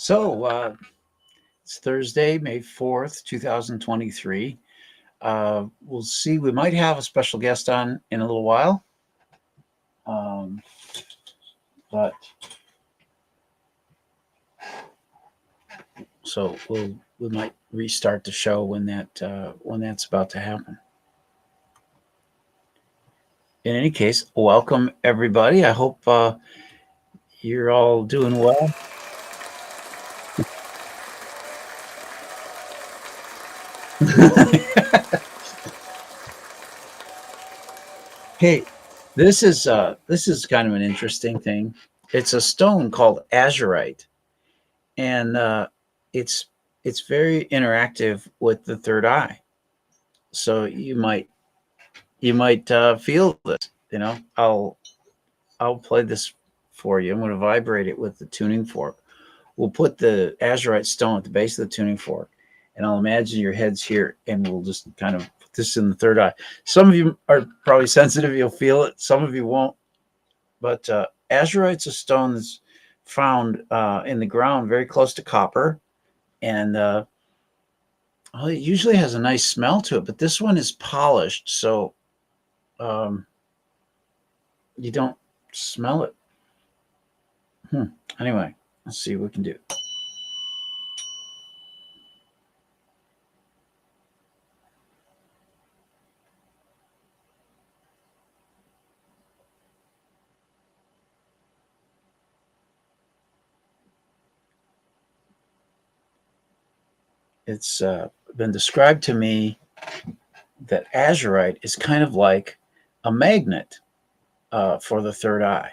It's Thursday, May 4th, 2023. We'll see. We might have a special guest on in a little while. But so we might restart the show when that's about to happen. In any case, welcome everybody. I hope you're all doing well. Hey, this is kind of an interesting thing. It's a stone called azurite, and it's it's very interactive with the third eye. So you might feel this. I'll play this for you. I'm going to vibrate it with the tuning fork. We'll put the azurite stone at the base of the tuning fork, and I'll imagine your head's here, and we'll just kind of put this in the third eye. Some of you are probably sensitive; you'll feel it. Some of you won't. But azurite's a stone that's found in the ground, very close to copper, and it usually has a nice smell to it. But this one is polished, so you don't smell it. Anyway, let's see what we can do. It's been described to me that azurite is kind of like a magnet for the third eye.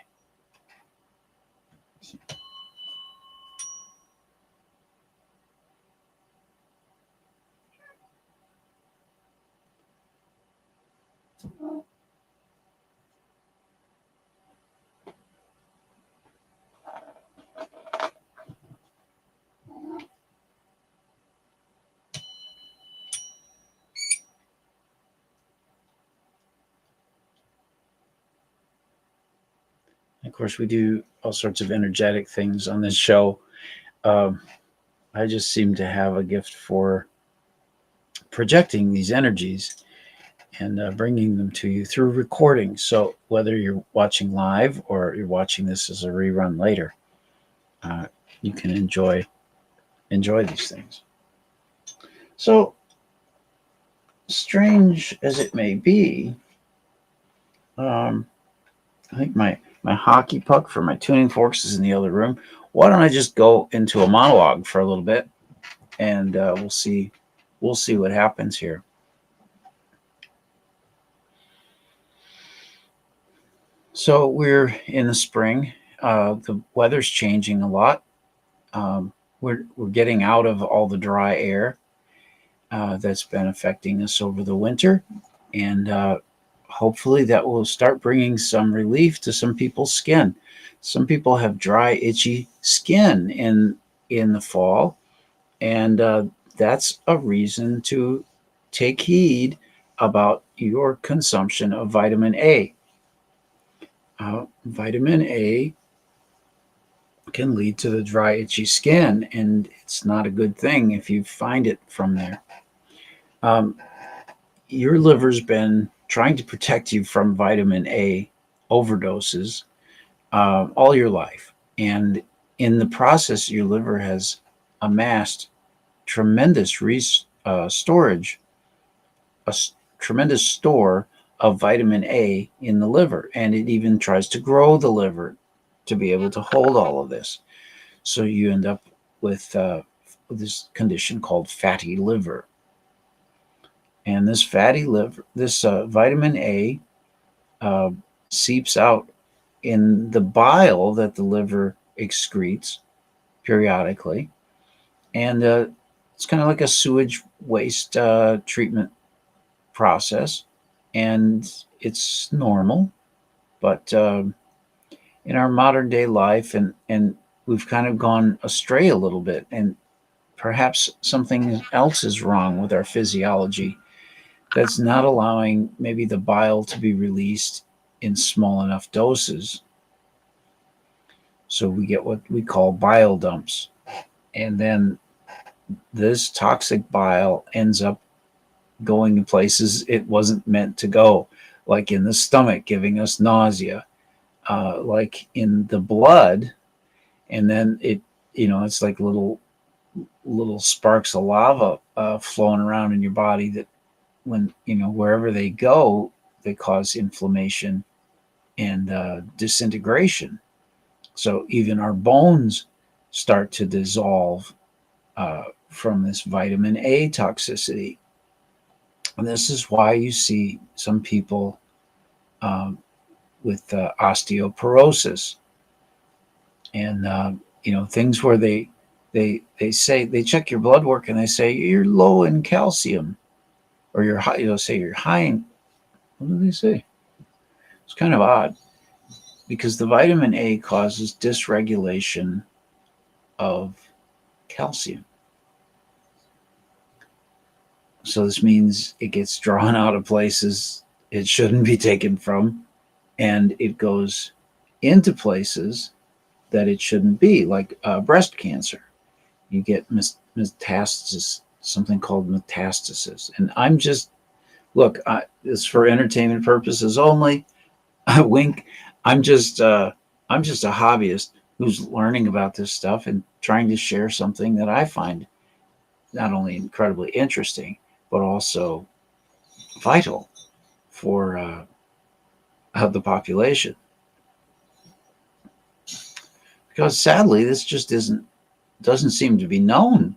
Of course, we do all sorts of energetic things on this show. I just seem to have a gift for projecting these energies and bringing them to you through recording. So whether you're watching live or you're watching this as a rerun later, you can enjoy these things. So strange as it may be, I think my hockey puck for my tuning forks is in the other room. Why don't I just go into a monologue for a little bit, and we'll see what happens here. So we're in the spring. The weather's changing a lot. We're getting out of all the dry air that's been affecting us over the winter, and hopefully that will start bringing some relief to some people's skin. Some people have dry, itchy skin in the fall, and that's a reason to take heed about your consumption of vitamin A. Vitamin A can lead to the dry, itchy skin, and it's not a good thing if you find it from there. Your liver's been trying to protect you from vitamin A overdoses all your life, and in the process, your liver has amassed tremendous storage, tremendous store of vitamin A in the liver, and it even tries to grow the liver to be able to hold all of this. So you end up with this condition called fatty liver. And this fatty liver, this vitamin A seeps out in the bile that the liver excretes periodically. And it's kind of like a sewage waste treatment process. And it's normal. But in our modern day life, and we've kind of gone astray a little bit, and perhaps something else is wrong with our physiology that's not allowing maybe the bile to be released in small enough doses. So we get what we call bile dumps. And then this toxic bile ends up going to places it wasn't meant to go, like in the stomach, giving us nausea, like in the blood. And then it's like little sparks of lava flowing around in your body that when, wherever they go, they cause inflammation and disintegration. So even our bones start to dissolve from this vitamin A toxicity. And this is why you see some people um, with osteoporosis and things where they say they check your blood work and they say you're low in calcium or you're high. Say you're high in, what do they say? It's kind of odd because the vitamin A causes dysregulation of calcium. So this means it gets drawn out of places it shouldn't be taken from, and it goes into places that it shouldn't be, like breast cancer. You get metastasis, something called metastasis. And I'm just, look, it's for entertainment purposes only. Wink. I'm just, I'm just a hobbyist who's learning about this stuff and trying to share something that I find not only incredibly interesting, but also vital for the population. Because sadly, this just doesn't seem to be known.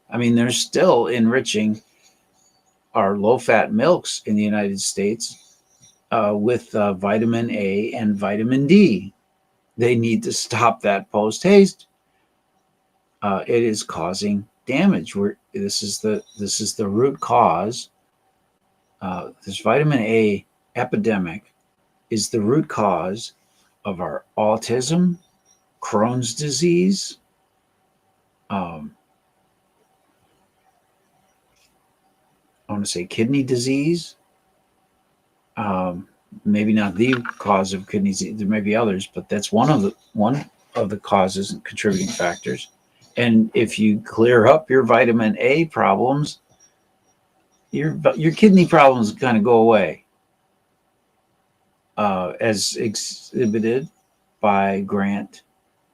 I mean, they're still enriching our low-fat milks in the United States with vitamin A and vitamin D. They need to stop that post haste. It is causing damage. This is the root cause. This vitamin A epidemic is the root cause of our autism, Crohn's disease, um, I want to say kidney disease. Um, Maybe not the cause of kidney disease. There may be others, but that's one of the causes and contributing factors. And if you clear up your vitamin A problems, your kidney problems kind of go away, as exhibited by Grant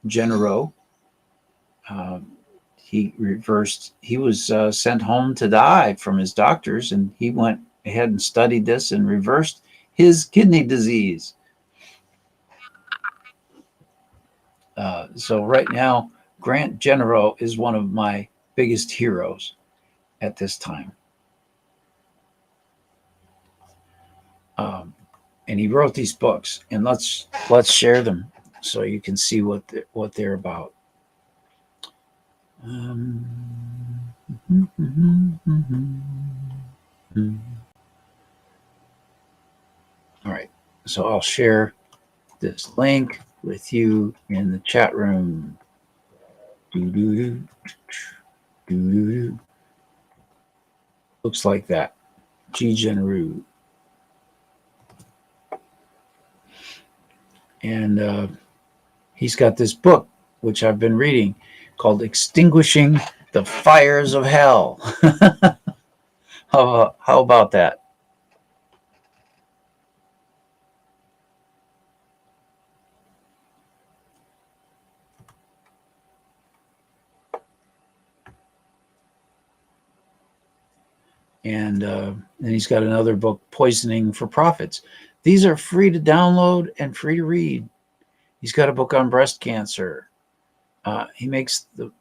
Genereux. Um, he was sent home to die from his doctors, and he went ahead and studied this and reversed his kidney disease. So right now, Grant Genereux is one of my biggest heroes at this time. Um, and he wrote these books, and let's share them so you can see what they're about. Um, all right, so I'll share this link with you in the chat room. Doo-doo-doo. Doo-doo-doo. Looks like that. G. Genereux. And he's got this book, which I've been reading, called Extinguishing the Fires of Hell. How about that? And he's got another book, Poisoning for Profits. These are free to download and free to read. He's got a book on breast cancer. He makes the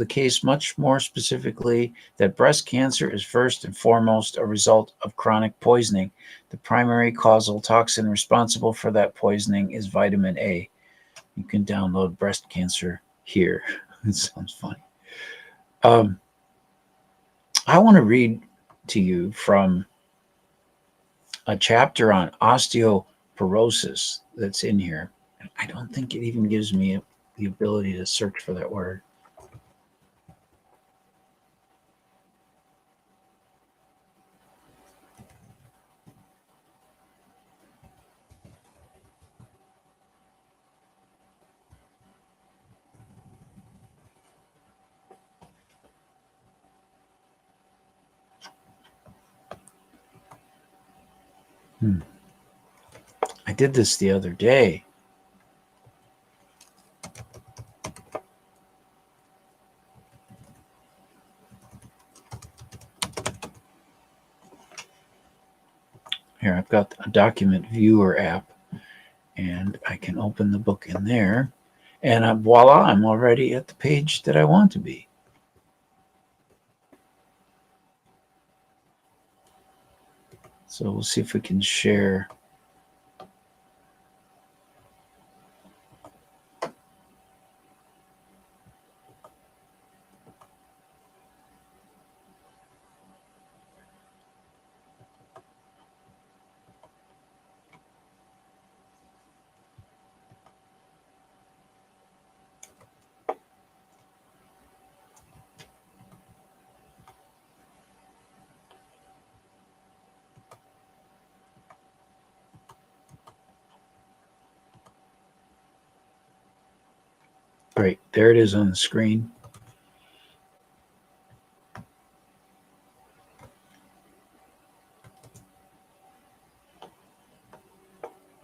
case much more specifically that breast cancer is first and foremost a result of chronic poisoning. The primary causal toxin responsible for that poisoning is vitamin A. You can download Breast Cancer here. It sounds funny. I want to read to you from a chapter on osteoporosis that's in here. I don't think it even gives me the ability to search for that word. I did this the other day. Here, I've got a document viewer app, and I can open the book in there, and voila, I'm already at the page that I want to be. So we'll see if we can share. Great, there it is on the screen.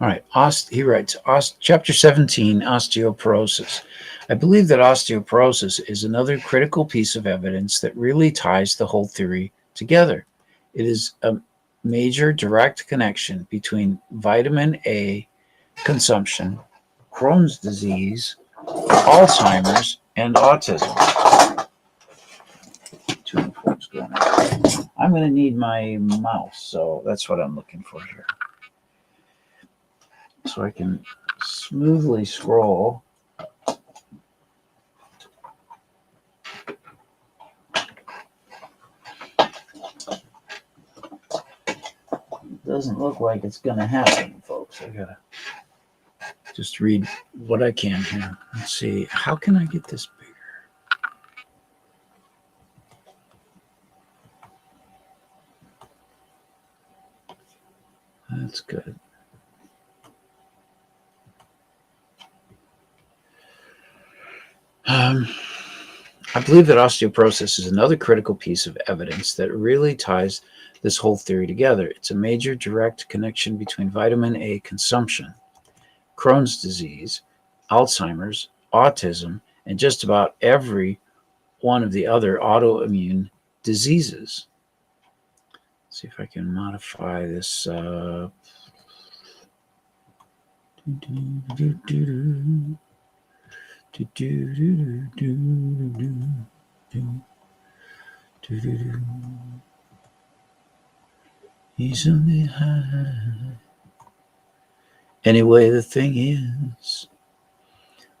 All right, he writes, chapter 17, osteoporosis. I believe that osteoporosis is another critical piece of evidence that really ties the whole theory together. It is a major direct connection between vitamin A consumption, Crohn's disease, Alzheimer's, and autism. Too many forks going on. I'm going to need my mouse, so that's what I'm looking for here. So I can smoothly scroll. It doesn't look like it's going to happen, folks. I got to just read what I can here. Let's see. How can I get this bigger? That's good. I believe that osteoporosis is another critical piece of evidence that really ties this whole theory together. It's a major direct connection between vitamin A consumption, Crohn's disease, Alzheimer's, autism, and just about every one of the other autoimmune diseases. Let's see if I can modify this. Easily high. Anyway, the thing is,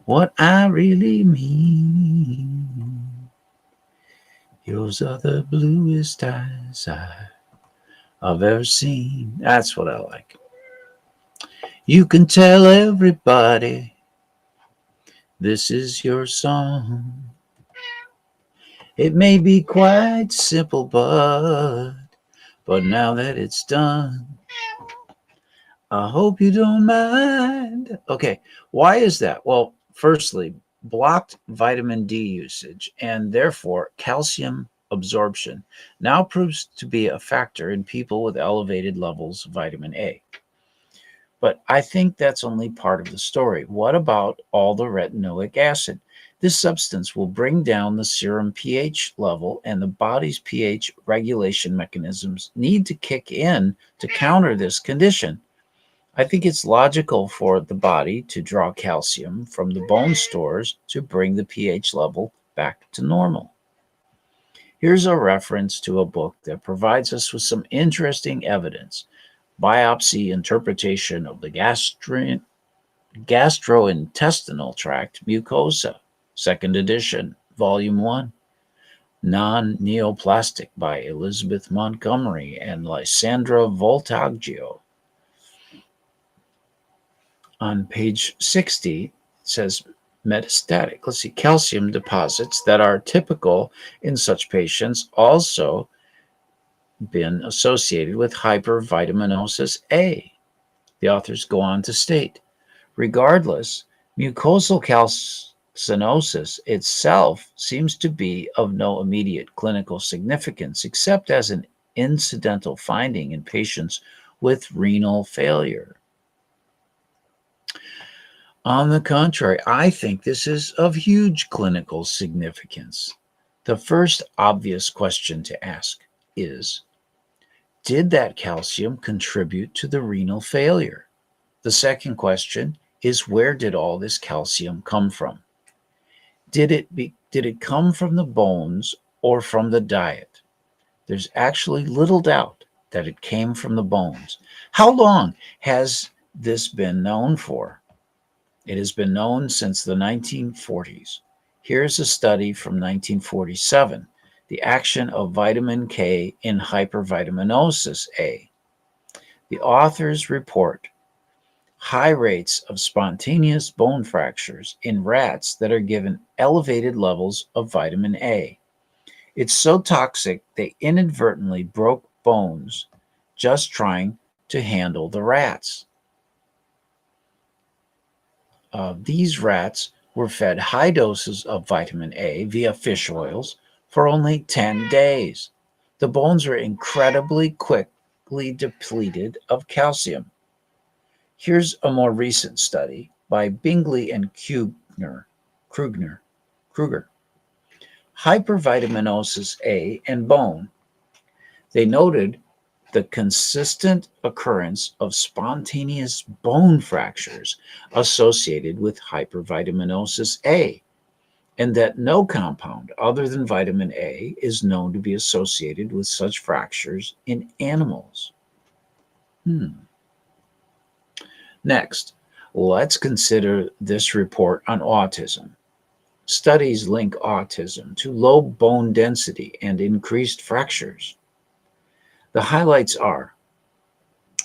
what I really mean, yours are the bluest eyes I've ever seen. That's what I like. You can tell everybody this is your song. It may be quite simple, but now that it's done, I hope you don't mind. Okay, why is that? Well, firstly, blocked vitamin D usage and therefore calcium absorption now proves to be a factor in people with elevated levels of vitamin A. But I think that's only part of the story. What about all the retinoic acid? This substance will bring down the serum pH level, and the body's pH regulation mechanisms need to kick in to counter this condition. I think it's logical for the body to draw calcium from the bone stores to bring the pH level back to normal. Here's a reference to a book that provides us with some interesting evidence. Biopsy Interpretation of the Gastrointestinal Tract Mucosa, 2nd edition, Volume 1. Non-Neoplastic by Elizabeth Montgomery and Lysandra Voltaggio. On page 60, it says metastatic. Let's see, calcium deposits that are typical in such patients also been associated with hypervitaminosis A. The authors go on to state, regardless, mucosal calcinosis itself seems to be of no immediate clinical significance except as an incidental finding in patients with renal failure. On the contrary, I think this is of huge clinical significance. The first obvious question to ask is, did that calcium contribute to the renal failure? The second question is, where did all this calcium come from? Did it come from the bones or from the diet? There's actually little doubt that it came from the bones. How long has this been known for? It has been known since the 1940s. Here's a study from 1947, the action of vitamin K in hypervitaminosis A. The authors report high rates of spontaneous bone fractures in rats that are given elevated levels of vitamin A. It's so toxic they inadvertently broke bones just trying to handle the rats. These rats were fed high doses of vitamin A via fish oils for only 10 days. The bones were incredibly quickly depleted of calcium. Here's a more recent study by Bingley and Kruger. Hypervitaminosis A and bone. They noted the consistent occurrence of spontaneous bone fractures associated with hypervitaminosis A, and that no compound other than vitamin A is known to be associated with such fractures in animals. Next, let's consider this report on autism. Studies link autism to low bone density and increased fractures. The highlights are: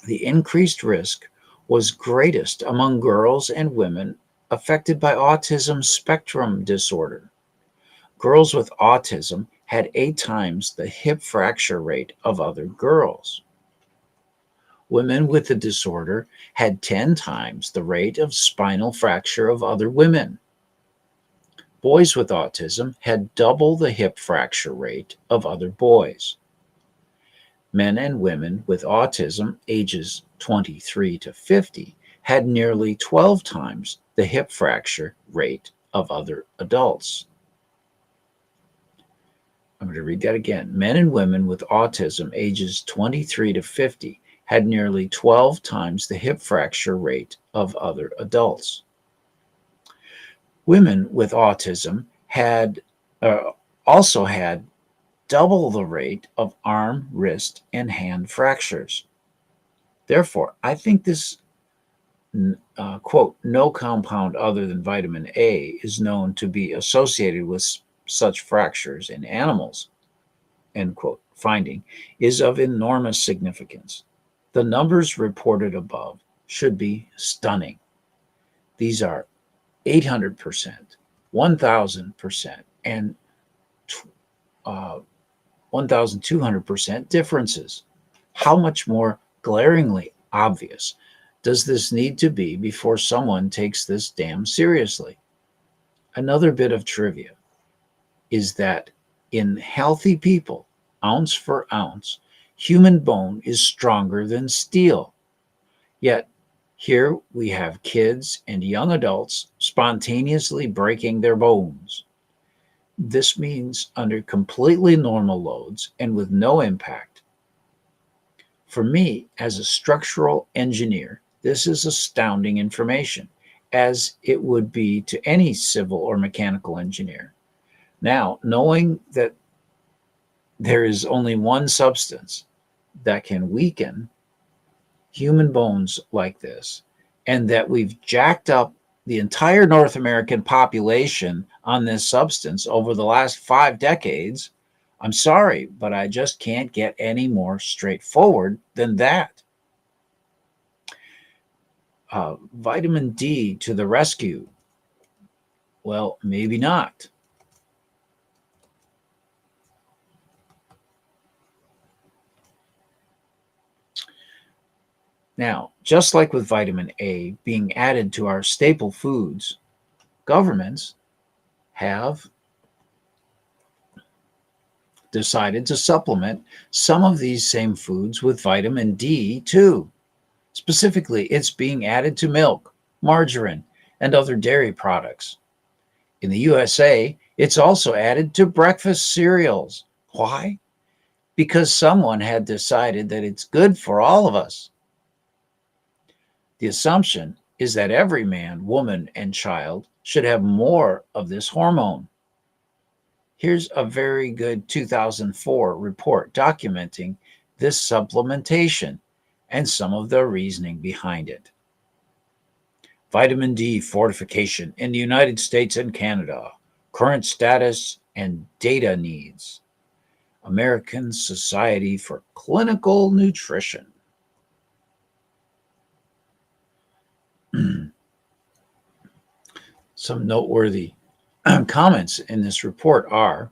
the increased risk was greatest among girls and women affected by autism spectrum disorder. Girls with autism had 8 times the hip fracture rate of other girls. Women with the disorder had 10 times the rate of spinal fracture of other women. Boys with autism had double the hip fracture rate of other boys. Men and women with autism ages 23 to 50 had nearly 12 times the hip fracture rate of other adults. I'm going to read that again. Men and women with autism ages 23 to 50 had nearly 12 times the hip fracture rate of other adults. Women with autism also had double the rate of arm, wrist, and hand fractures. Therefore, I think this quote, no compound other than vitamin A is known to be associated with such fractures in animals, end quote, finding is of enormous significance. The numbers reported above should be stunning. These are 800%, 1,000%, and 1,200% differences. How much more glaringly obvious does this need to be before someone takes this damn seriously? Another bit of trivia is that in healthy people, ounce for ounce, human bone is stronger than steel. Yet, here we have kids and young adults spontaneously breaking their bones. This means under completely normal loads and with no impact. For me, as a structural engineer, this is astounding information, as it would be to any civil or mechanical engineer. Now, knowing that there is only one substance that can weaken human bones like this, and that we've jacked up the entire North American population on this substance over the last 5 decades, I'm sorry, but I just can't get any more straightforward than that. Vitamin D to the rescue. Well, maybe not. Now, just like with vitamin A being added to our staple foods, governments have decided to supplement some of these same foods with vitamin D too. Specifically, it's being added to milk, margarine, and other dairy products. In the USA, it's also added to breakfast cereals. Why? Because someone had decided that it's good for all of us. The assumption is that every man, woman, and child should have more of this hormone. Here's a very good 2004 report documenting this supplementation and some of the reasoning behind it. Vitamin D fortification in the United States and Canada, current status and data needs. American Society for Clinical Nutrition. Some noteworthy comments in this report are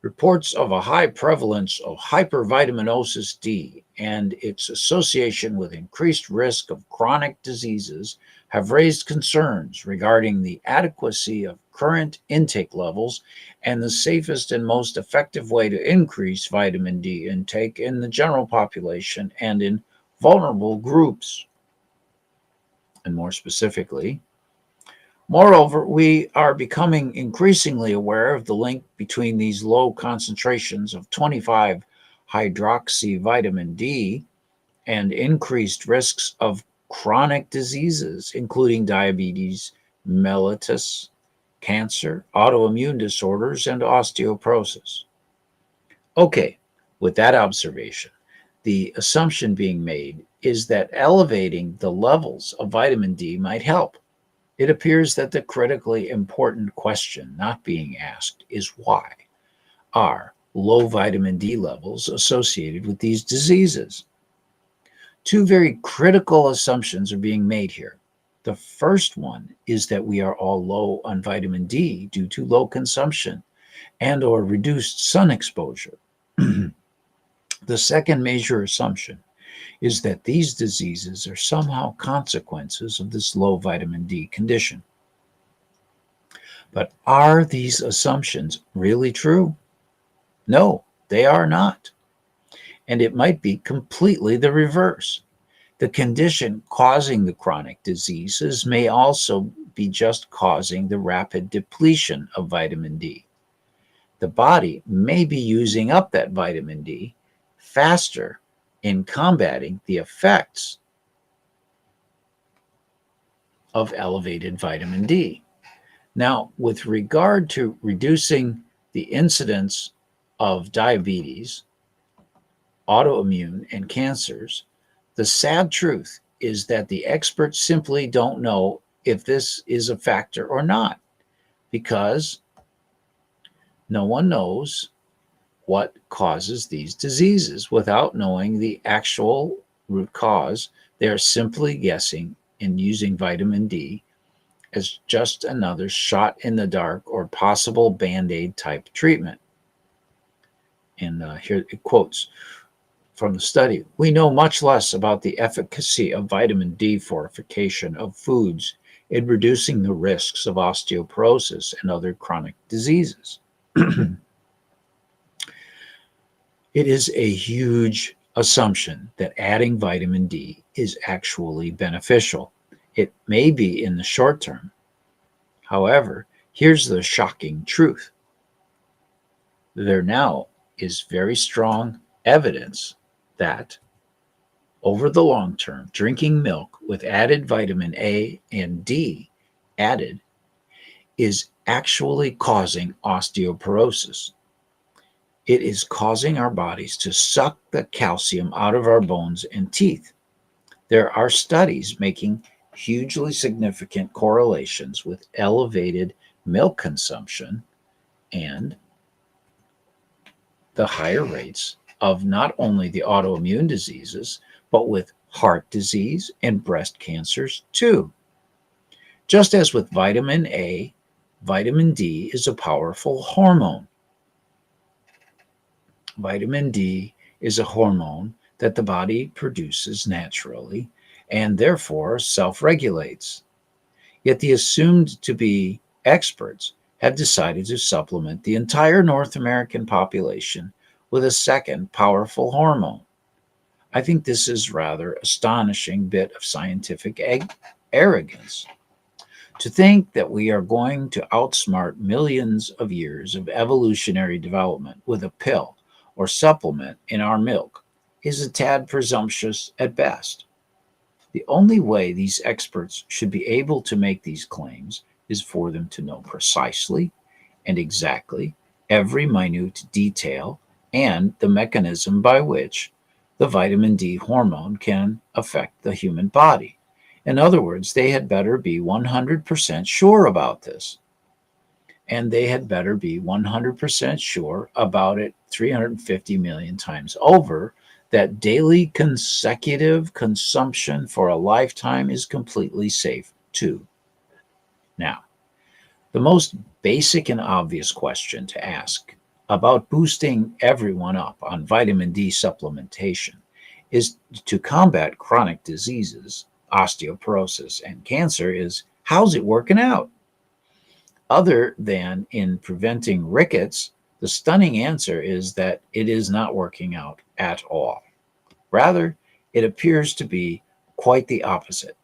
reports of a high prevalence of hypervitaminosis D and its association with increased risk of chronic diseases have raised concerns regarding the adequacy of current intake levels and the safest and most effective way to increase vitamin D intake in the general population and in vulnerable groups. And more specifically, moreover, we are becoming increasingly aware of the link between these low concentrations of 25 hydroxyvitamin D and increased risks of chronic diseases, including diabetes, mellitus, cancer, autoimmune disorders, and osteoporosis. Okay, with that observation, the assumption being made is that elevating the levels of vitamin D might help. It appears that the critically important question not being asked is why are low vitamin D levels associated with these diseases? Two very critical assumptions are being made here. The first one is that we are all low on vitamin D due to low consumption and or reduced sun exposure. The second major assumption is that these diseases are somehow consequences of this low vitamin D condition. But are these assumptions really true? No, they are not. And it might be completely the reverse. The condition causing the chronic diseases may also be just causing the rapid depletion of vitamin D. The body may be using up that vitamin D faster in combating the effects of elevated vitamin D. Now, with regard to reducing the incidence of diabetes, autoimmune, and cancers, the sad truth is that the experts simply don't know if this is a factor or not, because no one knows what causes these diseases. Without knowing the actual root cause, they are simply guessing and using vitamin D as just another shot in the dark or possible band-aid type treatment. And here it quotes from the study. We know much less about the efficacy of vitamin D fortification of foods in reducing the risks of osteoporosis and other chronic diseases. It is a huge assumption that adding vitamin D is actually beneficial. It may be in the short term. However, here's the shocking truth. There now is very strong evidence that over the long term, drinking milk with added vitamin A and D added is actually causing osteoporosis. It is causing our bodies to suck the calcium out of our bones and teeth. There are studies making hugely significant correlations with elevated milk consumption and the higher rates of not only the autoimmune diseases, but with heart disease and breast cancers too. Just as with vitamin A, vitamin D is a powerful hormone. Vitamin D is a hormone that the body produces naturally and therefore self-regulates. Yet the assumed to be experts have decided to supplement the entire North American population with a second powerful hormone. I think this is rather astonishing bit of scientific arrogance. To think that we are going to outsmart millions of years of evolutionary development with a pill or supplement in our milk is a tad presumptuous at best. The only way these experts should be able to make these claims is for them to know precisely and exactly every minute detail and the mechanism by which the vitamin D hormone can affect the human body. In other words, they had better be 100% sure about this. And they had better be 100% sure about it 350 million times over that daily consecutive consumption for a lifetime is completely safe too. Now, the most basic and obvious question to ask about boosting everyone up on vitamin D supplementation is to combat chronic diseases, osteoporosis, and cancer is how's it working out? Other than in preventing rickets, the stunning answer is that it is not working out at all. Rather, it appears to be quite the opposite.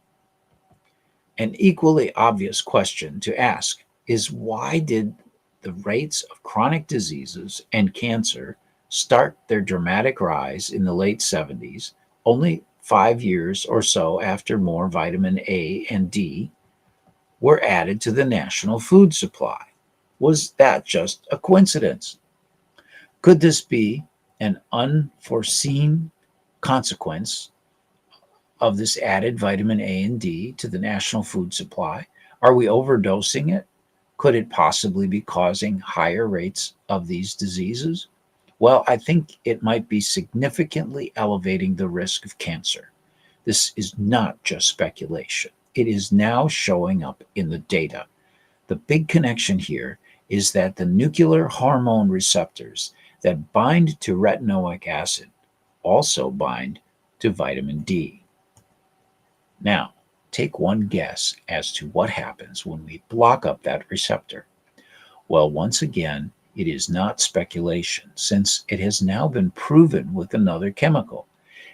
An equally obvious question to ask is why did the rates of chronic diseases and cancer start their dramatic rise in the late 70s, only 5 years or so after more vitamin A and D were added to the national food supply? Was that just a coincidence? Could this be an unforeseen consequence of this added vitamin A and D to the national food supply? Are we overdosing it? Could it possibly be causing higher rates of these diseases? Well, I think it might be significantly elevating the risk of cancer. This is not just speculation. It is now showing up in the data. The big connection here is that the nuclear hormone receptors that bind to retinoic acid also bind to vitamin D. Now, take one guess as to what happens when we block up that receptor. Well, once again, it is not speculation, since it has now been proven with another chemical,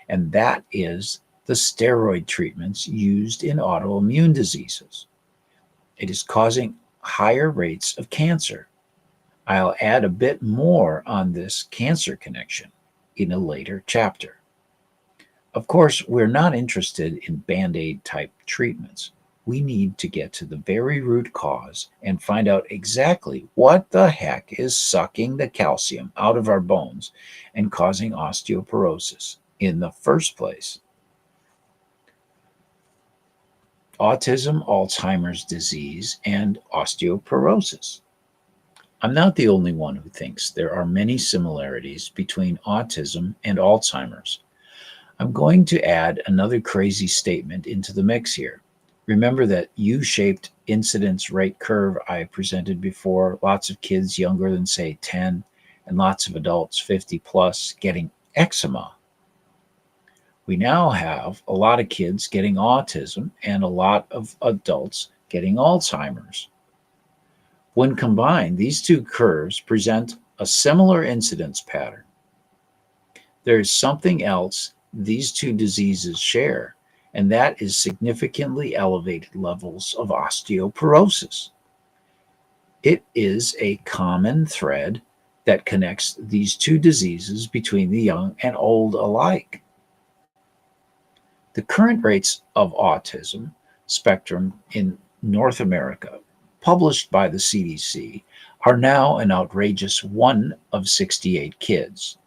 and that is the steroid treatments used in autoimmune diseases. It is causing higher rates of cancer. I'll add a bit more on this cancer connection in a later chapter. Of course, we're not interested in band aid type treatments. We need to get to the very root cause and find out exactly what the heck is sucking the calcium out of our bones and causing osteoporosis in the first place. Autism, Alzheimer's disease, and osteoporosis. I'm not the only one who thinks there are many similarities between autism and Alzheimer's. I'm going to add another crazy statement into the mix here. Remember that U-shaped incidence rate curve I presented before, lots of kids younger than, say, 10, and lots of adults 50 plus getting eczema. We now have a lot of kids getting autism and a lot of adults getting Alzheimer's. When combined, these two curves present a similar incidence pattern. There is something else these two diseases share, and that is significantly elevated levels of osteoporosis. It is a common thread that connects these two diseases between the young and old alike. The current rates of autism spectrum in North America, published by the CDC, are now an outrageous 1 of 68 kids.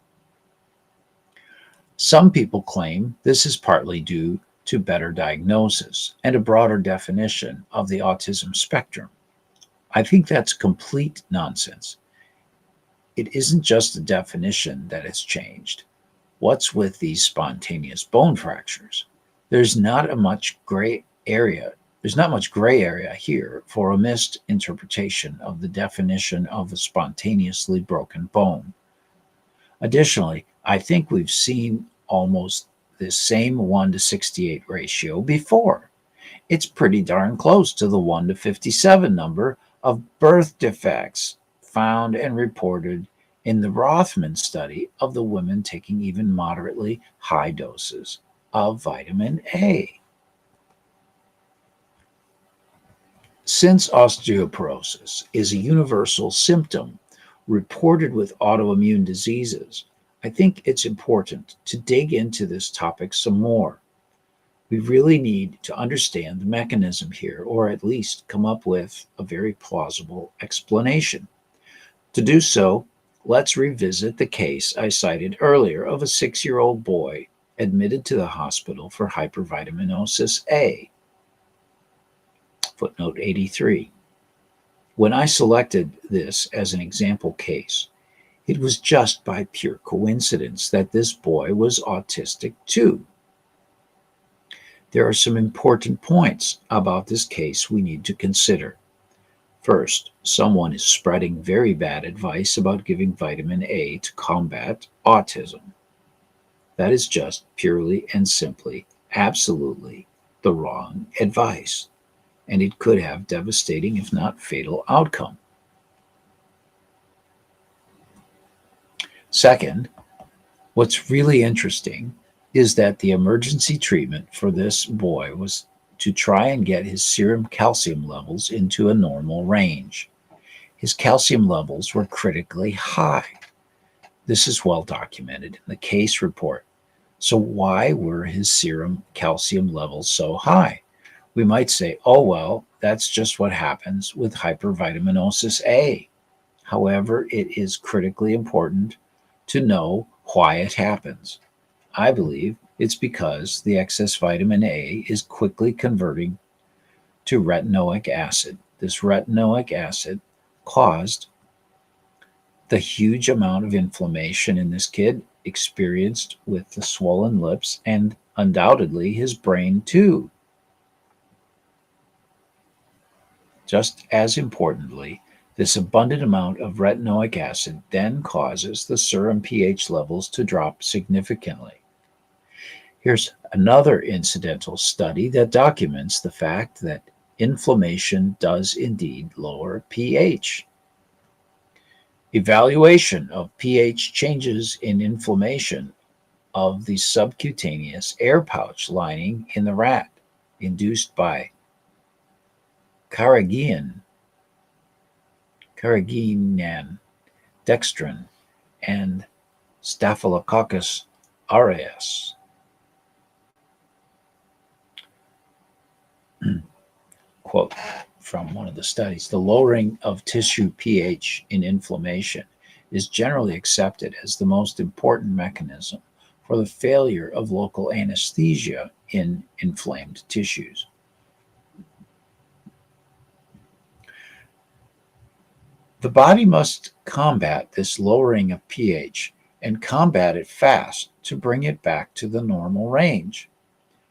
Some people claim this is partly due to better diagnosis and a broader definition of the autism spectrum. I think that's complete nonsense. It isn't just the definition that has changed. What's with these spontaneous bone fractures? There's not much gray area here for a missed interpretation of the definition of a spontaneously broken bone. Additionally, I think we've seen almost the same 1 to 68 ratio before. It's pretty darn close to the 1 to 57 number of birth defects found and reported in the Rothman study of the women taking even moderately high doses of vitamin A. Since osteoporosis is a universal symptom reported with autoimmune diseases, I think it's important to dig into this topic some more. We really need to understand the mechanism here, or at least come up with a very plausible explanation. To do so, let's revisit the case I cited earlier of a 6-year-old boy admitted to the hospital for hypervitaminosis A. Footnote 83. When I selected this as an example case, it was just by pure coincidence that this boy was autistic too. There are some important points about this case we need to consider. First, someone is spreading very bad advice about giving vitamin A to combat autism. That is just purely and simply, absolutely the wrong advice, and it could have devastating, if not fatal, outcome. Second, what's really interesting is that the emergency treatment for this boy was to try and get his serum calcium levels into a normal range. His calcium levels were critically high. This is well documented in the case report. So, why were his serum calcium levels so high? We might say, oh, well, that's just what happens with hypervitaminosis A. However, it is critically important to know why it happens. I believe it's because the excess vitamin A is quickly converting to retinoic acid. This retinoic acid caused the huge amount of inflammation in this kid experienced with the swollen lips and undoubtedly his brain too. Just as importantly, this abundant amount of retinoic acid then causes the serum pH levels to drop significantly. Here's another incidental study that documents the fact that inflammation does indeed lower pH. Evaluation of pH changes in inflammation of the subcutaneous air pouch lining in the rat induced by carrageenan, dextrin, and Staphylococcus aureus. Quote from one of the studies, the lowering of tissue pH in inflammation is generally accepted as the most important mechanism for the failure of local anesthesia in inflamed tissues. The body must combat this lowering of pH and combat it fast to bring it back to the normal range.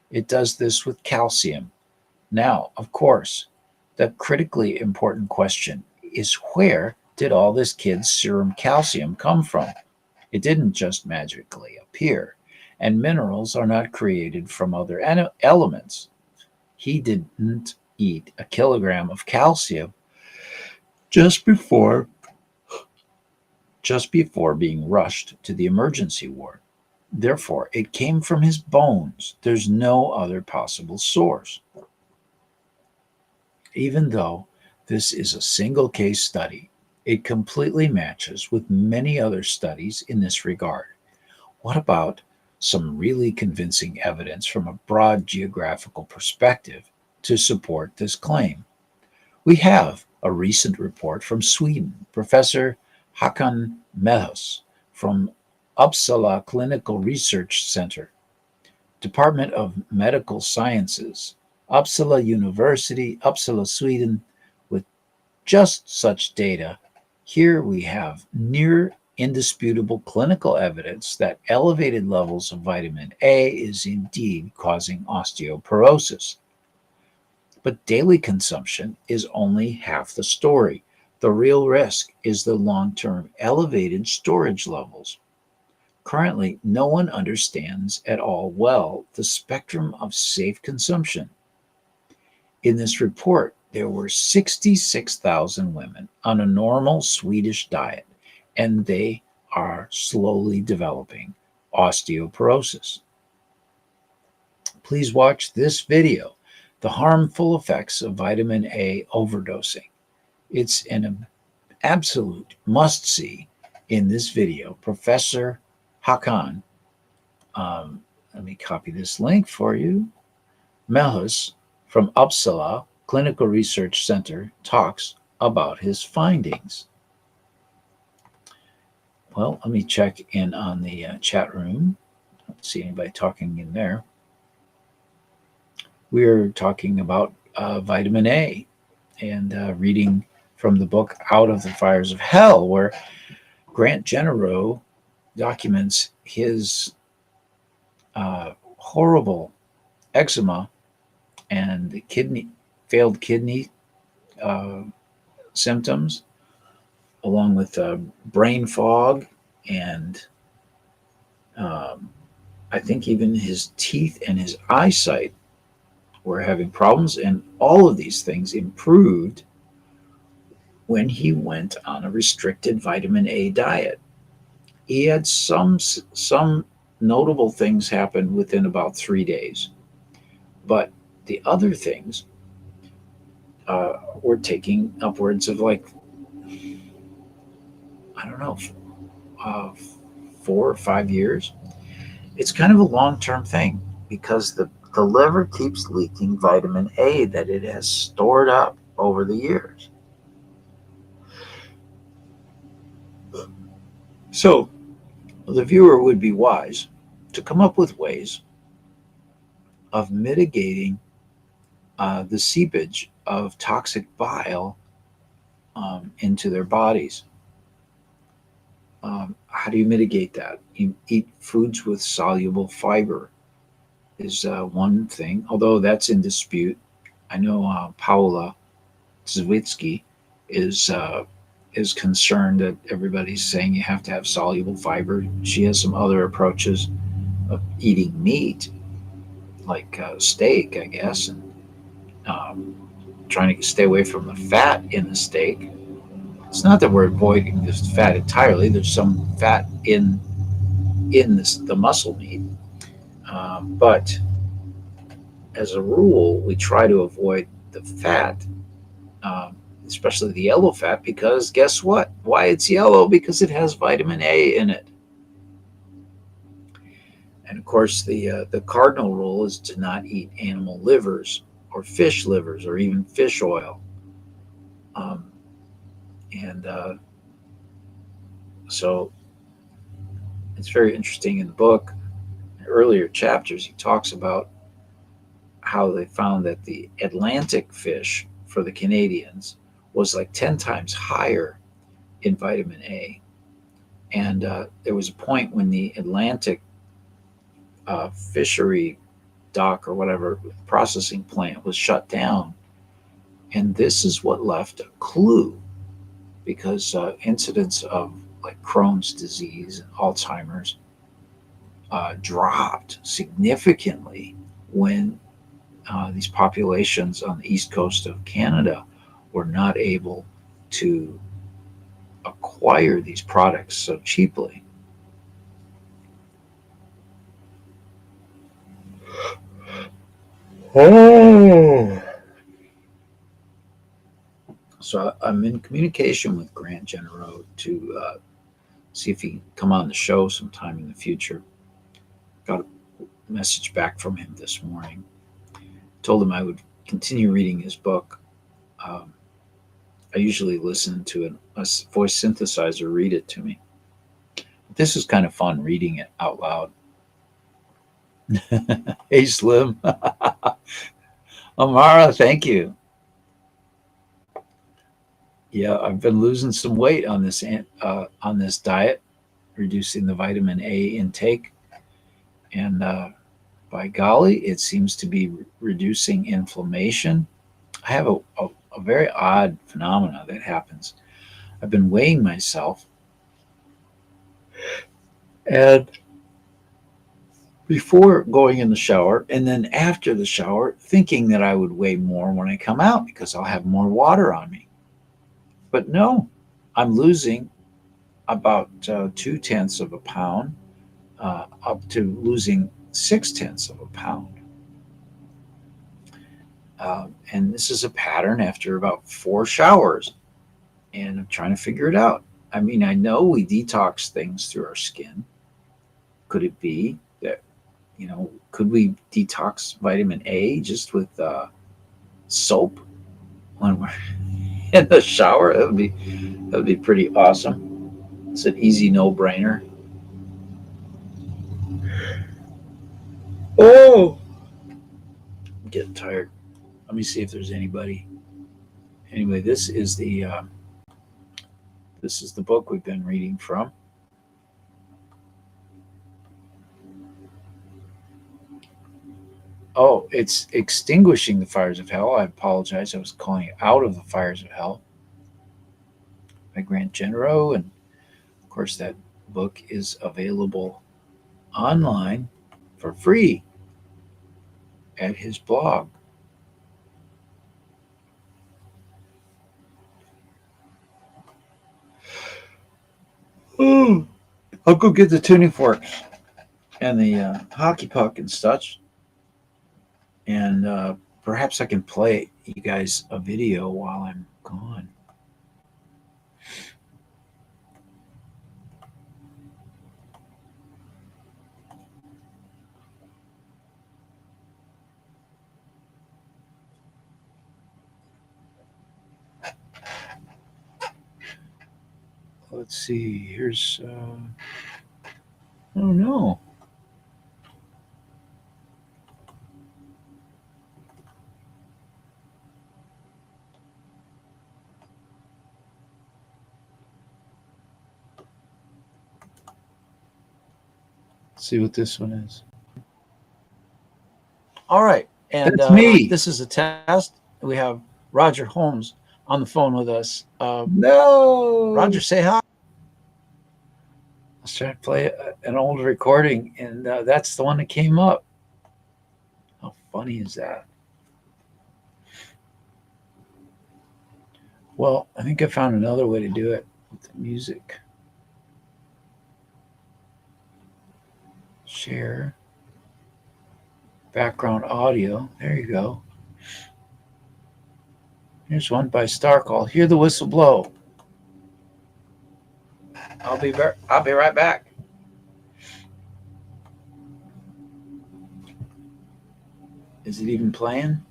It does this with calcium. Now, of course, the critically important question is, where did all this kid's serum calcium come from? It didn't just magically appear, and minerals are not created from other elements. He didn't eat a kilogram of calcium just before being rushed to the emergency ward. Therefore, it came from his bones. There's no other possible source. Even though this is a single case study, it completely matches with many other studies in this regard. What about some really convincing evidence from a broad geographical perspective to support this claim? We have a recent report from Sweden. Professor Håkan Mehus from Uppsala Clinical Research Center, Department of Medical Sciences, Uppsala University, Uppsala, Sweden, with just such data. Here we have near indisputable clinical evidence that elevated levels of vitamin A is indeed causing osteoporosis. But daily consumption is only half the story. The real risk is the long-term elevated storage levels. Currently, no one understands at all well the spectrum of safe consumption. In this report, there were 66,000 women on a normal Swedish diet, and they are slowly developing osteoporosis. Please watch this video, The Harmful Effects of Vitamin A Overdosing. It's an absolute must-see. In this video, Professor Hakan, let me copy this link for you, Mehus from Uppsala Clinical Research Center talks about his findings. Well, let me check in on the chat room. I don't see anybody talking in there. We're talking about vitamin A and reading from the book Out of the Fires of Hell, where Grant Generow documents his horrible eczema and failed kidney symptoms, along with brain fog, and I think even his teeth and his eyesight were having problems. And all of these things improved when he went on a restricted vitamin A diet. He had some notable things happen within about 3 days, but the other things were taking upwards of, like, I don't know, 4 or 5 years. It's kind of a long-term thing because the liver keeps leaking vitamin A that it has stored up over the years. So the viewer would be wise to come up with ways of mitigating the seepage of toxic bile into their bodies. How do you mitigate that? You eat foods with soluble fiber is one thing, although that's in dispute. I know Paula Zwitzky is concerned that everybody's saying you have to have soluble fiber. She has some other approaches of eating meat, like steak, I guess, and trying to stay away from the fat in the steak. It's not that we're avoiding this fat entirely. There's some fat in the muscle meat, but as a rule, we try to avoid the fat, especially the yellow fat, because guess what? Why it's yellow? Because it has vitamin A in it. And of course, the cardinal rule is to not eat animal livers or fish livers or even fish oil. So it's very interesting in the book. In earlier chapters, he talks about how they found that the Atlantic fish for the Canadians was like 10 times higher in vitamin A. And there was a point when the Atlantic fishery dock or whatever processing plant was shut down. And this is what left a clue, because incidents of like Crohn's disease and Alzheimer's dropped significantly when these populations on the east coast of Canada were not able to acquire these products so cheaply. Oh. So I'm in communication with Grant Generow to see if he can come on the show sometime in the future. Got a message back from him this morning. Told him I would continue reading his book. I usually listen to a voice synthesizer read it to me. This is kind of fun, reading it out loud. Hey, Slim. Amara, thank you. Yeah, I've been losing some weight on this diet, reducing the vitamin A intake, and by golly, it seems to be reducing inflammation. I have a very odd phenomena that happens. I've been weighing myself, and before going in the shower, and then after the shower, thinking that I would weigh more when I come out because I'll have more water on me. But no, I'm losing about 2/10 of a pound, up to losing 6/10 of a pound. And this is a pattern after about 4 showers. And I'm trying to figure it out. I mean, I know we detox things through our skin. Could it be that, could we detox vitamin A just with soap when we're in the shower? That would be pretty awesome. It's an easy no-brainer. Oh, I'm getting tired. Let me see if there's anybody. Anyway, this is the book we've been reading from. Oh, it's Extinguishing the Fires of Hell. I apologize. I was calling it Out of the Fires of Hell by Grant Genero. And of course, that book is available online for free at his blog. Oh, I'll go get the tuning forks and the hockey puck and such. And perhaps I can play you guys a video while I'm gone. Let's see. Here's. Oh no. Let's see what this one is. All right. And That's me. This is a test. We have Roger Holmes on the phone with us. No. Roger, say hi. I was trying to play an old recording, and that's the one that came up. How funny is that? Well, I think I found another way to do it with the music. Share. Background audio. There you go. Here's one by Starcall. Hear the whistle blow. I'll be right back. Is it even playing?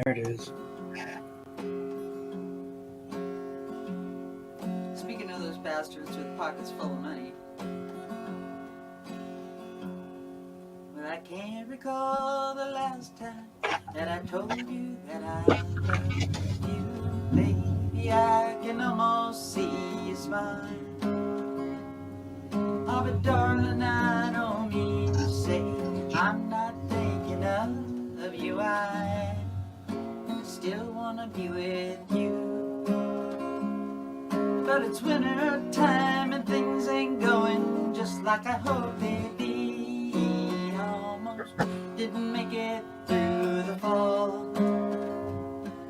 There it is. Speaking of those bastards with pockets full of money, well, I can't recall the last time that I told you that I love you, baby. I can almost see you smile. Oh, but darling, I don't mean to say I'm not thinking of you. I still wanna be with you. But it's winter time and things ain't going just like I hoped they'd be. Almost didn't make it through the fall.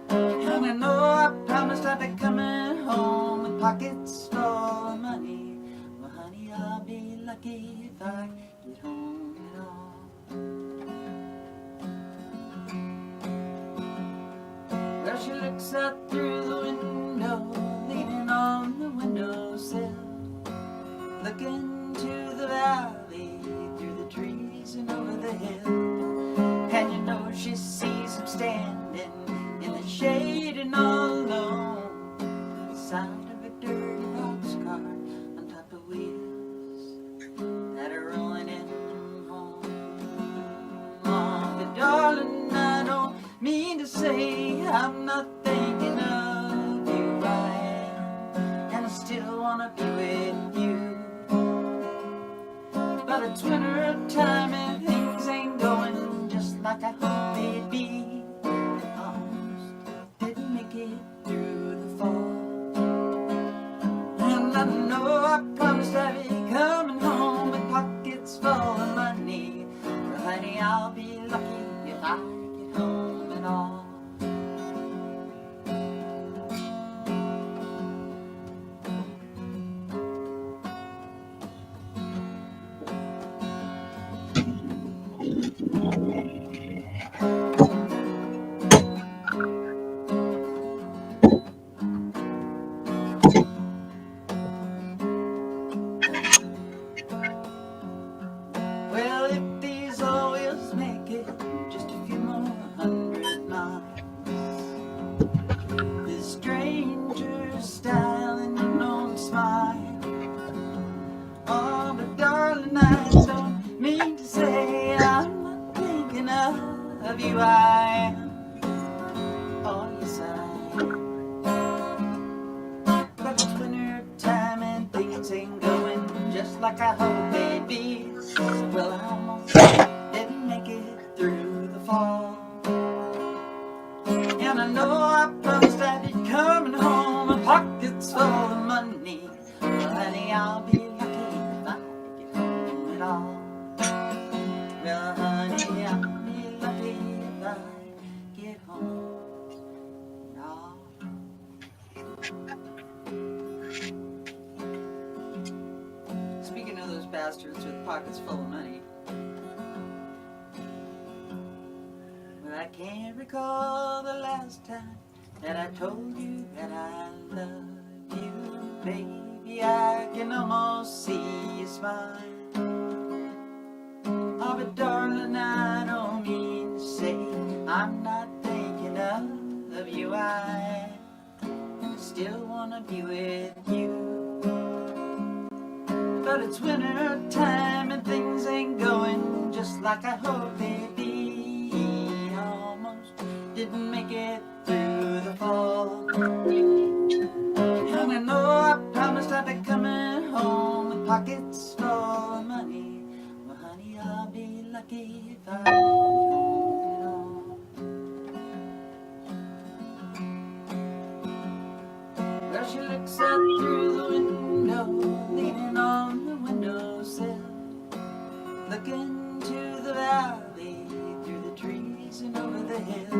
And I know I promised I'd be coming home with pockets full of money. Well, honey, I'll be lucky if I get home at all. Well, she looks out through the window, leaning on the windowsill, looking to the valley, through the trees and over the hill. And you know she sees him standing in the shade and all alone, beside of a dirty boxcar on top of wheels that are rolling in home. Oh, but darling, mean to say I'm not thinking of you. I am, and I still wanna be with you. But it's winter time and things ain't going just like I hoped they'd be. Almost didn't make it through the fall. And I know I promised I'd be coming home with pockets full of money. But honey, I'll be lucky if I get home at all. Well, if these old wheels make it just a few more 100 miles, this stranger's style and unknown smile. Oh, but darling, I don't mean to say I'm not thinking of you. I am. Oh, yes, I am. But it's winter time and things ain't going just like I hoped they'd be. Well, I almost didn't make it through the fall. And I know I promised I'd be coming home with pockets full of money. Well, honey, I'll be lucky if I get home at all. Well, honey, I'll be lucky if I get home at all. Speaking of those bastards with pockets full of money, well, I can't recall the last time that I told you that I love you, baby. I can almost see you smile. Oh, but darling, I don't mean to say I'm not thinking of you. I still wanna be with you. But it's winter time and things ain't going just like I hoped they'd be. I almost didn't make it through the fall. And I know I promised I'd be coming home with pockets full of money. Well, honey, I'll be lucky if I get home at all. Well, she looks out through the window, leaning on the windowsill, looking to the valley, through the trees and over the hill.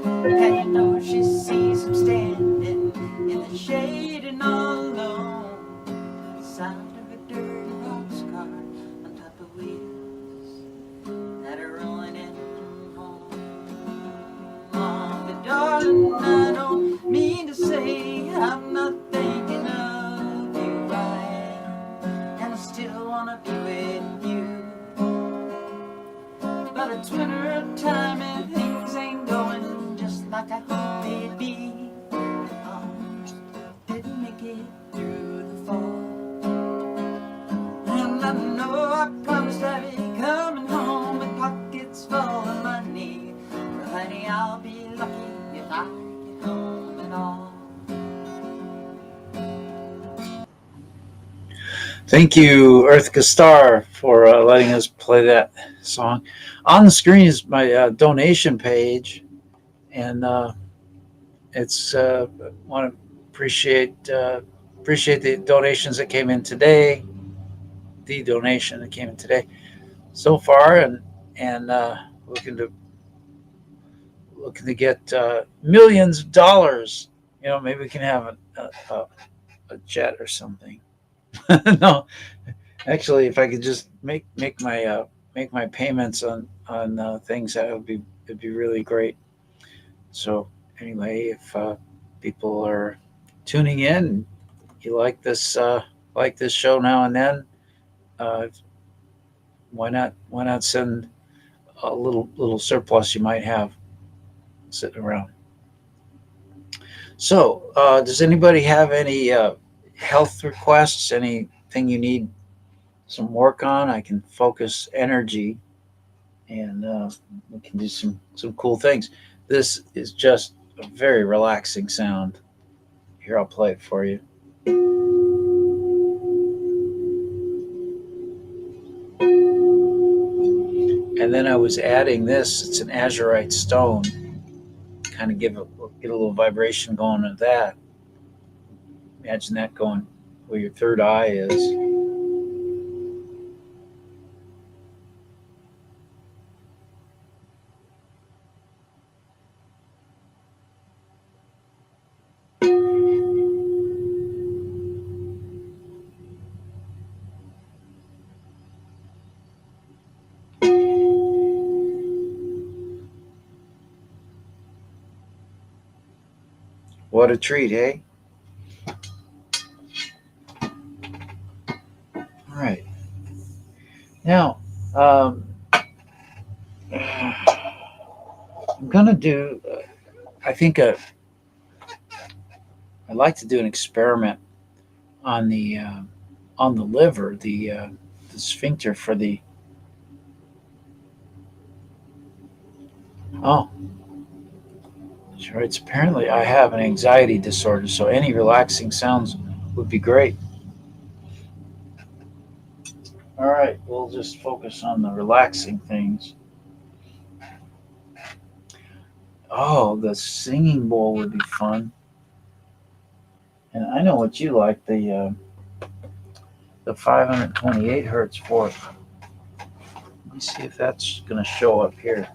And you know she sees him standing in the shade and all alone, beside of a dirty boxcar on top of wheels that are rolling in home. Oh, but darling, I don't mean to say I'm not thinking of you. I am, and I still wanna be with you. But it's winter time and things ain't going just like I hoped they'd be. Almost didn't make it through the fall. And I know I promised I'd be coming home with pockets full of money. But honey, I'll be lucky if I get home at all. Thank you, Earth Star, for letting us play that song. On the screen is my donation page, and it's want to appreciate the donations that came in today. The donation that came in today so far, and looking to get millions of dollars. You know, maybe we can have a jet or something. No, actually, if I could just make my payments on things, that it'd be really great. So anyway, if people are tuning in, you like this show now and then, why not send a little surplus you might have sitting around. So does anybody have any health requests, anything you need some work on? I can focus energy, and we can do some cool things. This is just a very relaxing sound. Here, I'll play it for you. And then I was adding this. It's an azurite stone. Kind of get a little vibration going with that. Imagine that going where your third eye is. What a treat, eh? All right. Now, I'm gonna do. I think I'd like to do an experiment on the liver, the sphincter for the. Oh, sure. It's apparently I have an anxiety disorder, so any relaxing sounds would be great. All right, we'll just focus on the relaxing things. Oh, the singing bowl would be fun. And I know what you like, the 528 hertz fourth. Let me see if that's going to show up here.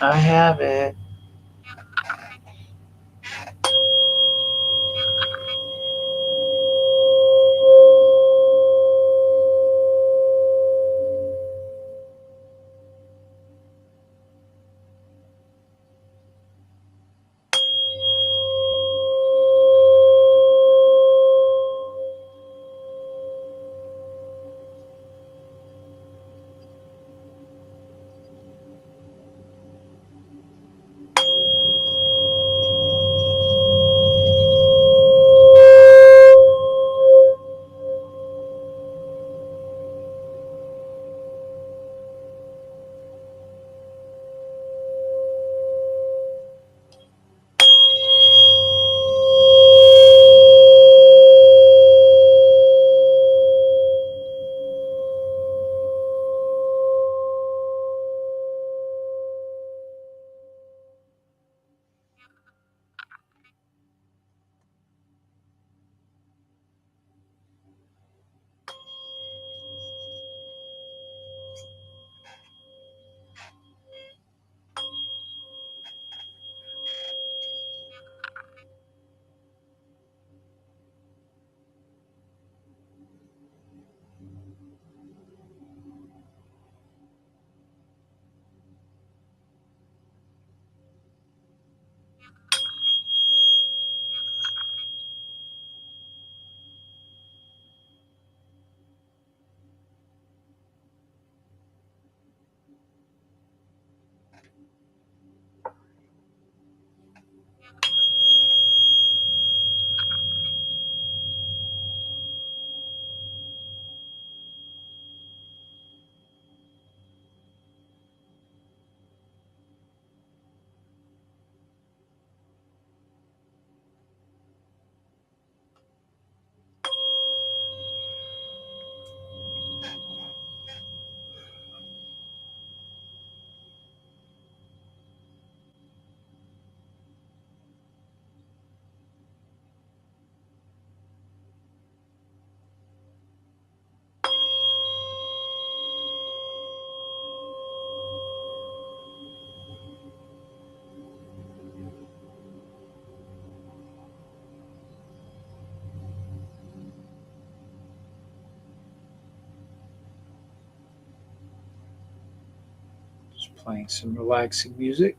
I have it. Just playing some relaxing music.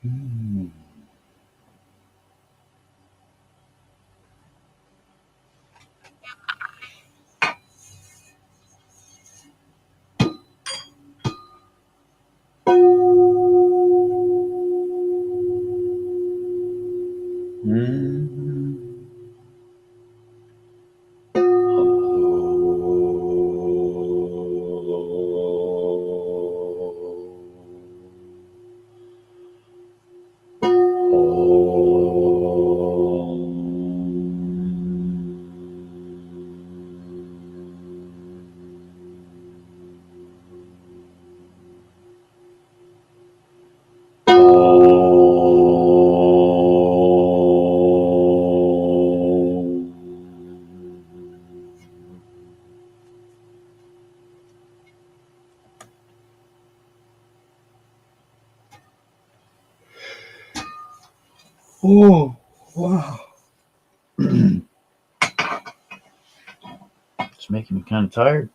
Mm. Mm. Oh, wow. It's making me kind of tired.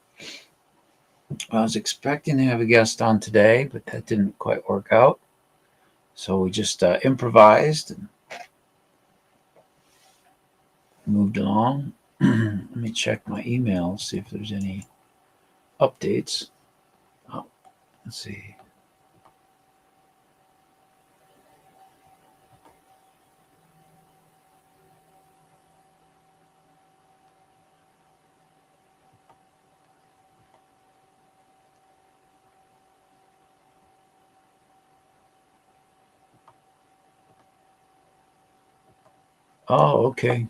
I was expecting to have a guest on today, but that didn't quite work out. So we just improvised and moved along. Let me check my email, see if there's any updates. Oh, let's see. Oh, okay.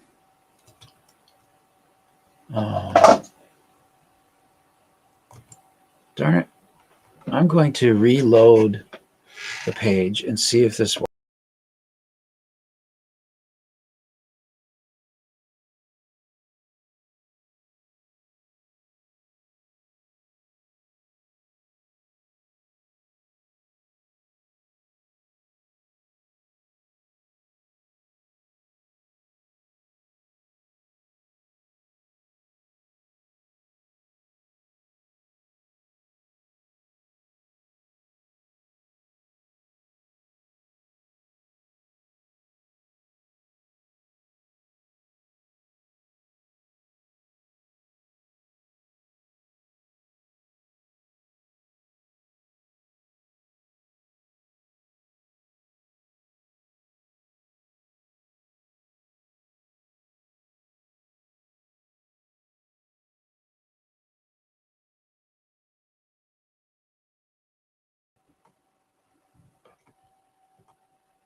Darn it. I'm going to reload the page and see if this works.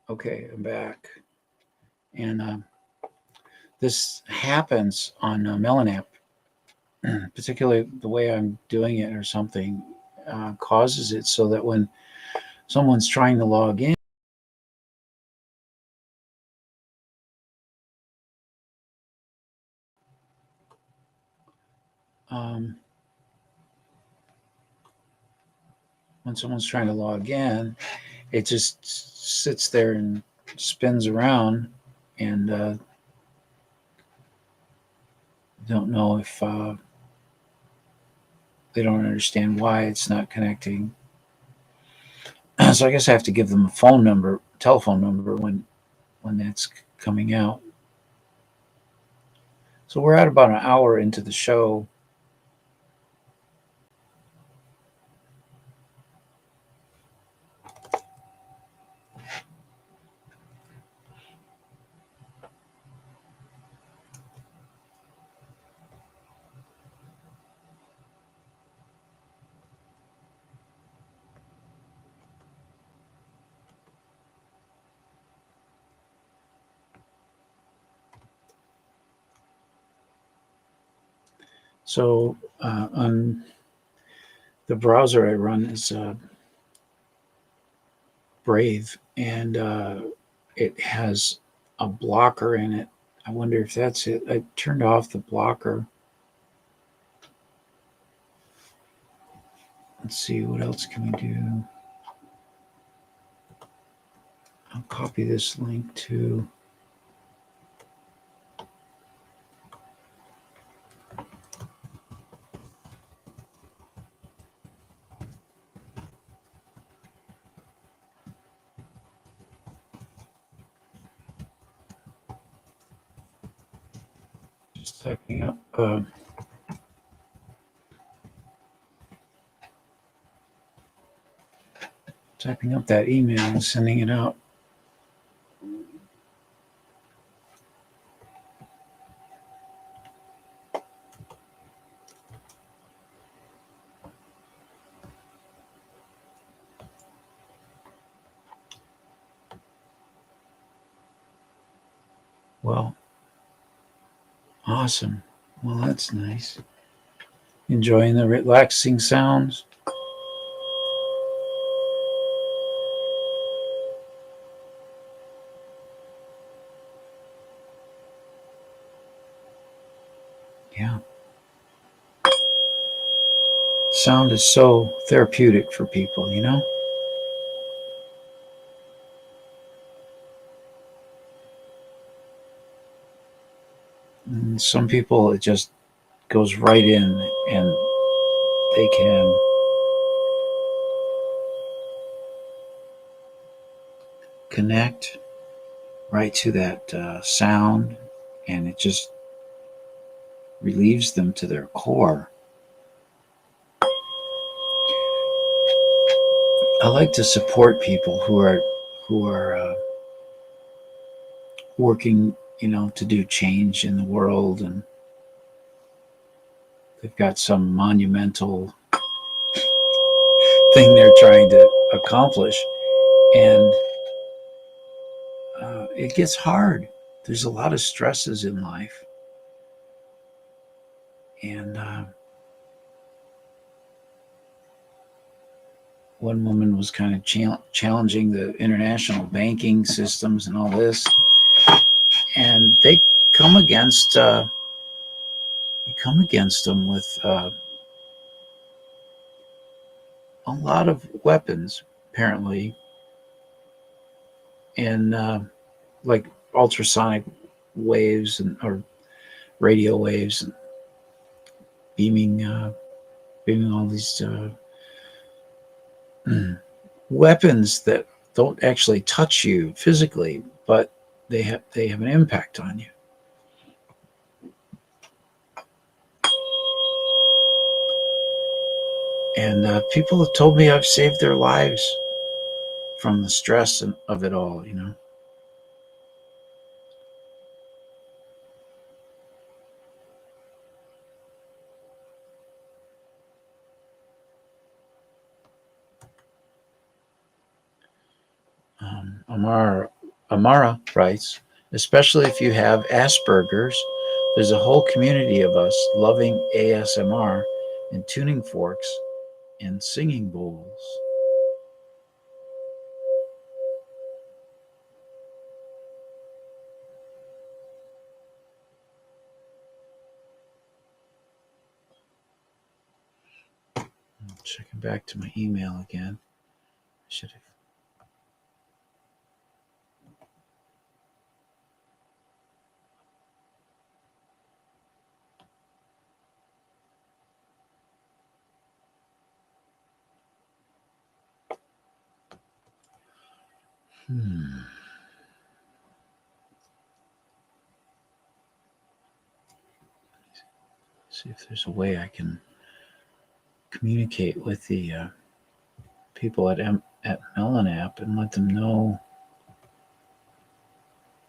Okay, I'm back. And this happens on Melon app, particularly the way I'm doing it or something causes it so that when someone's trying to log in, um, it just sits there and spins around, and don't know if they don't understand why it's not connecting. So I guess I have to give them a telephone number when that's coming out. So we're at about an hour into the show. So on the browser I run is Brave, and it has a blocker in it. I wonder if that's it. I turned off the blocker. Let's see, what else can we do? I'll copy this link to. Just typing up. Typing up that email and sending it out. Well, awesome. Well, that's nice. Enjoying the relaxing sounds. Yeah. Sound is so therapeutic for people, you know? And some people, it just goes right in and they can connect right to that sound, and it just relieves them to their core. I like to support people who are working, to do change in the world, and they've got some monumental thing they're trying to accomplish, and it gets hard. There's a lot of stresses in life, and one woman was kind of challenging the international banking systems and all this, and they come against them with a lot of weapons, apparently, and like ultrasonic waves or radio waves, and beaming all these weapons that don't actually touch you physically, but they have an impact on you. And people have told me I've saved their lives from the stress of it all, Amara writes, especially if you have Asperger's, there's a whole community of us loving ASMR and tuning forks and singing bowls. I'm checking back to my email again. I should have. See if there's a way I can communicate with the people at Melanap and let them know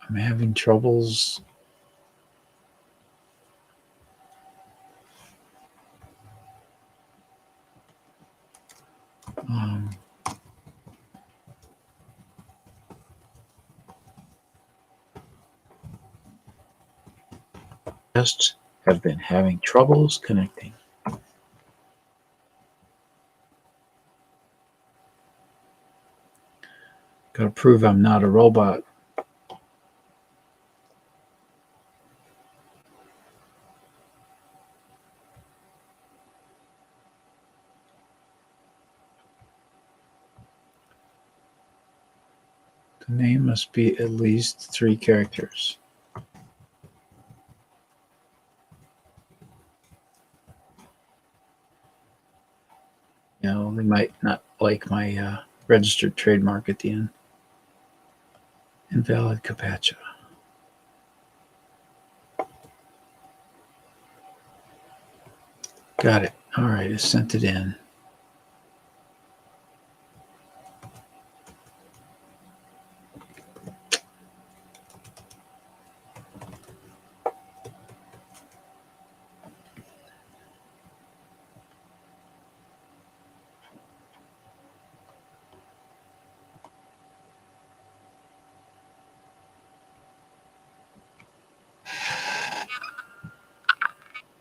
I'm having troubles. Just have been having troubles connecting. Gotta prove I'm not a robot. The name must be at least 3 characters. They might not like my registered trademark at the end. Invalid CAPTCHA. Got it. All right, I sent it in.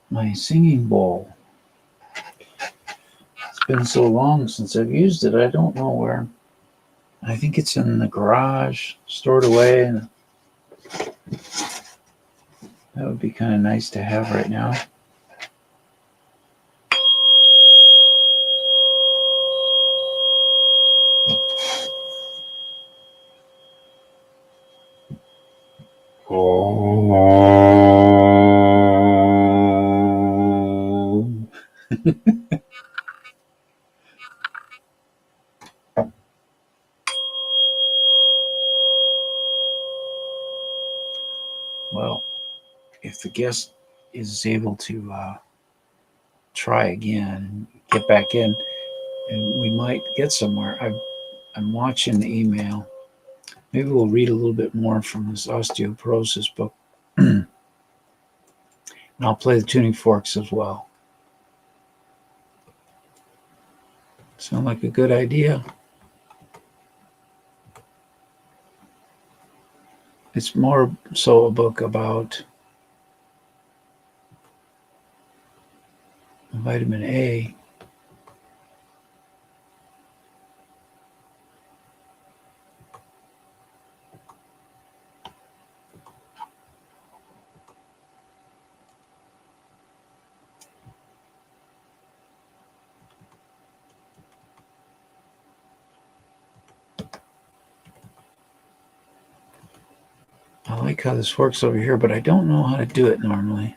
My singing bowl. It's been so long since I've used it. I don't know where. I think it's in the garage, stored away, and that would be kind of nice to have right now. Oh. Well, if the guest is able to try again and get back in, and we might get somewhere. I'm watching the email. Maybe we'll read a little bit more from this osteoporosis book. And I'll play the tuning forks as well. Sound like a good idea? It's more so a book about vitamin A. I like how this works over here, but I don't know how to do it normally.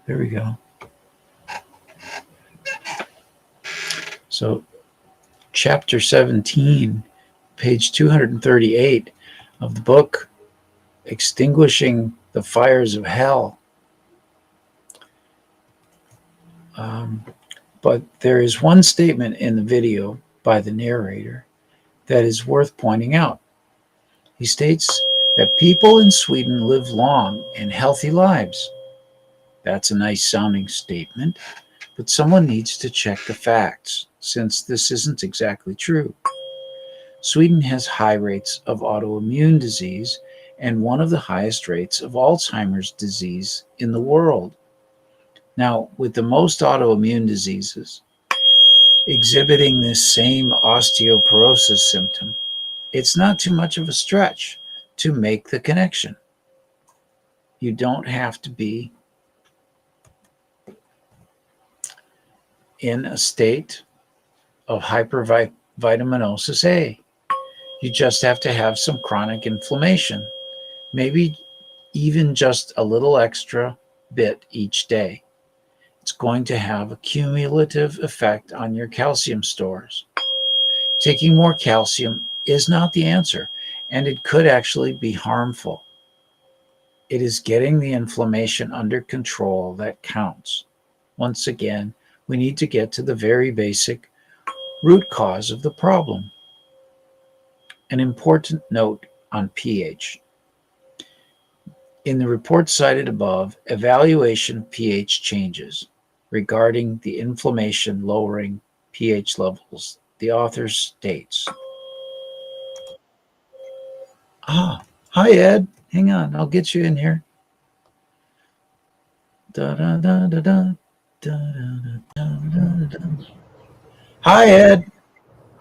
There we go. So, chapter 17, page 238 of the book, Extinguishing the Fires of Hell. But there is one statement in the video by the narrator that is worth pointing out. He states that people in Sweden live long and healthy lives. That's a nice sounding statement, but someone needs to check the facts, since this isn't exactly true. Sweden has high rates of autoimmune disease and one of the highest rates of Alzheimer's disease in the world. Now, with the most autoimmune diseases exhibiting this same osteoporosis symptom, it's not too much of a stretch to make the connection. You don't have to be in a state of hypervitaminosis A. You just have to have some chronic inflammation, maybe even just a little extra bit each day. It's going to have a cumulative effect on your calcium stores. Taking more calcium is not the answer, and it could actually be harmful. It is getting the inflammation under control that counts. Once again, we need to get to the very basic root cause of the problem. An important note on pH. In the report cited above, evaluation of pH changes regarding the inflammation lowering pH levels, the author states. Hi Ed, hang on, I'll get you in here. Hi Ed.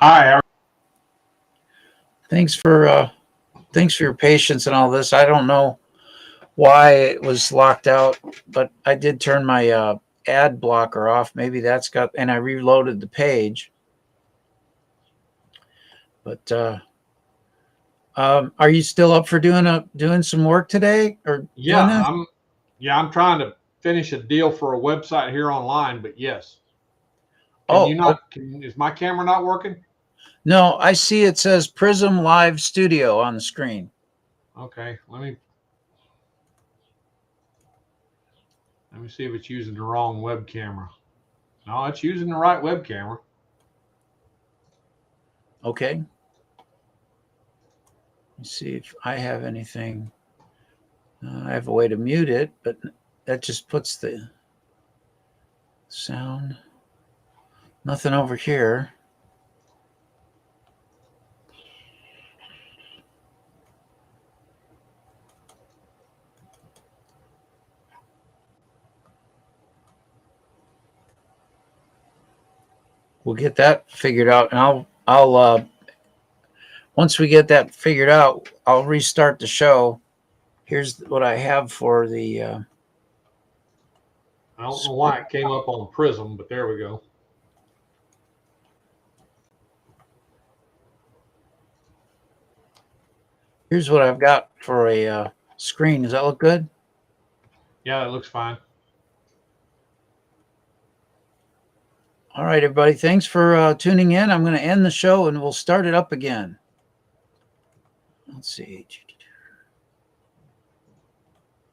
Hi. Thanks for your patience and all this. I don't know why it was locked out, but I did turn my ad blocker off. Maybe that's got, and I reloaded the page. But are you still up for doing some work today, or Yeah, I'm trying to finish a deal for a website here online, but yes. Is my camera not working? No, I see it says Prism Live Studio on the screen. Okay, let me see if it's using the wrong web camera. No, it's using the right web camera. Okay. Let's see if I have anything. I have a way to mute it, but that just puts the sound. Nothing over here. We'll get that figured out, and I'll once we get that figured out, I'll restart the show. Here's what I have for the I don't know why it came up on Prism, but there we go. here's what I've got for a screen. Does that look good? Yeah, that looks fine. All right, everybody. Thanks for tuning in. I'm going to end the show and we'll start it up again. Let's see.